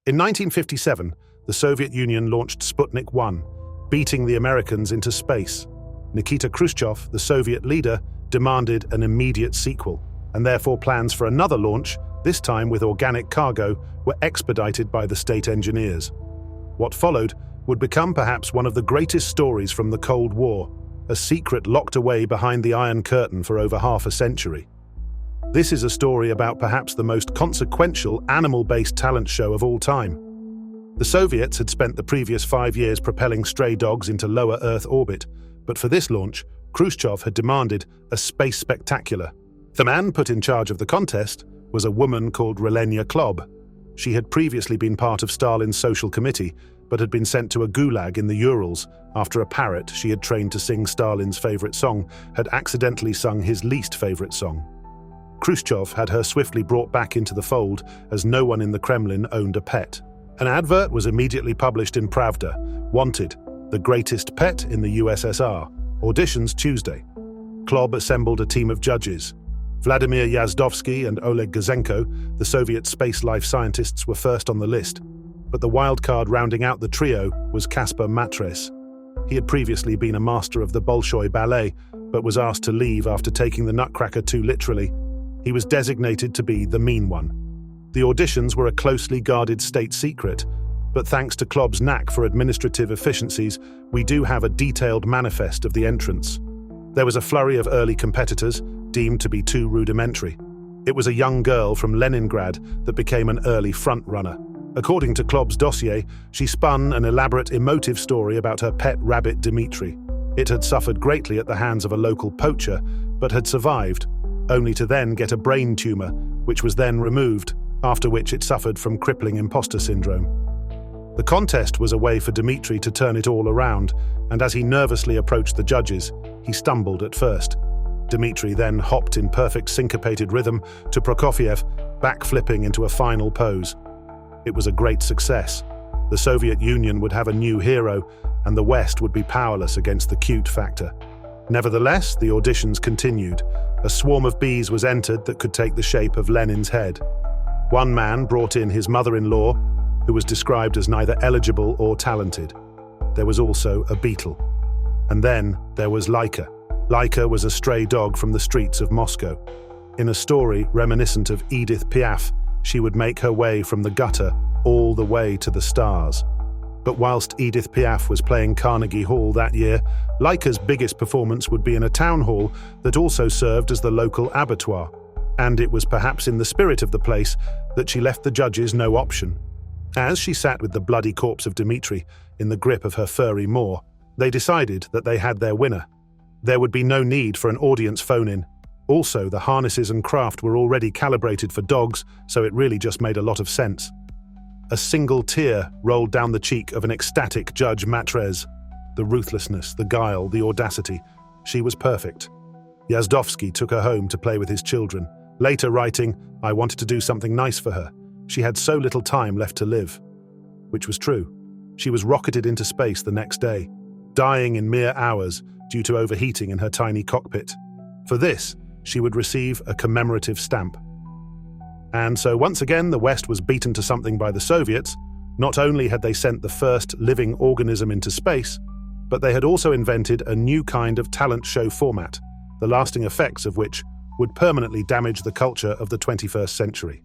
In 1957, the Soviet Union launched Sputnik 1, beating the Americans into space. Nikita Khrushchev, the Soviet leader, demanded an immediate sequel, and therefore plans for another launch, this time with organic cargo, were expedited by the state engineers. What followed would become perhaps one of the greatest stories from the Cold War, a secret locked away behind the Iron Curtain for over half a century. This is a story about perhaps the most consequential animal-based talent show of all time. The Soviets had spent the previous 5 years propelling stray dogs into lower Earth orbit, but for this launch, Khrushchev had demanded a space spectacular. The man put in charge of the contest was a woman called Relenia Klob. She had previously been part of Stalin's social committee, but had been sent to a gulag in the Urals after a parrot she had trained to sing Stalin's favorite song had accidentally sung his least favorite song. Khrushchev had her swiftly brought back into the fold as no one in the Kremlin owned a pet. An advert was immediately published in Pravda. Wanted, the greatest pet in the USSR. Auditions Tuesday. Klob assembled a team of judges. Vladimir Yazdovsky and Oleg Gazenko, the Soviet space life scientists, were first on the list, but the wildcard rounding out the trio was Kasper Matres. He had previously been a master of the Bolshoi Ballet, but was asked to leave after taking the Nutcracker too literally. He was designated to be the mean one. The auditions were a closely guarded state secret, but thanks to Klob's knack for administrative efficiencies, we do have a detailed manifest of the entrants. There was a flurry of early competitors, deemed to be too rudimentary. It was a young girl from Leningrad that became an early front-runner. According to Klob's dossier, she spun an elaborate emotive story about her pet rabbit Dmitri. It had suffered greatly at the hands of a local poacher, but had survived, only to then get a brain tumor, which was then removed, after which it suffered from crippling imposter syndrome. The contest was a way for Dmitri to turn it all around, and as he nervously approached the judges, he stumbled at first. Dmitri then hopped in perfect syncopated rhythm to Prokofiev, backflipping into a final pose. It was a great success. The Soviet Union would have a new hero, and the West would be powerless against the cute factor. Nevertheless, the auditions continued. A swarm of bees was entered that could take the shape of Lenin's head. One man brought in his mother-in-law, who was described as neither eligible or talented. There was also a beetle. And then there was Laika. Laika was a stray dog from the streets of Moscow. In a story reminiscent of Edith Piaf, she would make her way from the gutter all the way to the stars. But whilst Edith Piaf was playing Carnegie Hall that year, Laika's biggest performance would be in a town hall that also served as the local abattoir. And it was perhaps in the spirit of the place that she left the judges no option. As she sat with the bloody corpse of Dmitri in the grip of her furry maw, they decided that they had their winner. There would be no need for an audience phone-in. Also, the harnesses and craft were already calibrated for dogs, so it really just made a lot of sense. A single tear rolled down the cheek of an ecstatic Judge Matres. The ruthlessness, the guile, the audacity. She was perfect. Yazdovsky took her home to play with his children, later writing, "I wanted to do something nice for her. She had so little time left to live." Which was true. She was rocketed into space the next day, dying in mere hours due to overheating in her tiny cockpit. For this, she would receive a commemorative stamp. And so once again, the West was beaten to something by the Soviets. Not only had they sent the first living organism into space, but they had also invented a new kind of talent show format, the lasting effects of which would permanently damage the culture of the 21st century.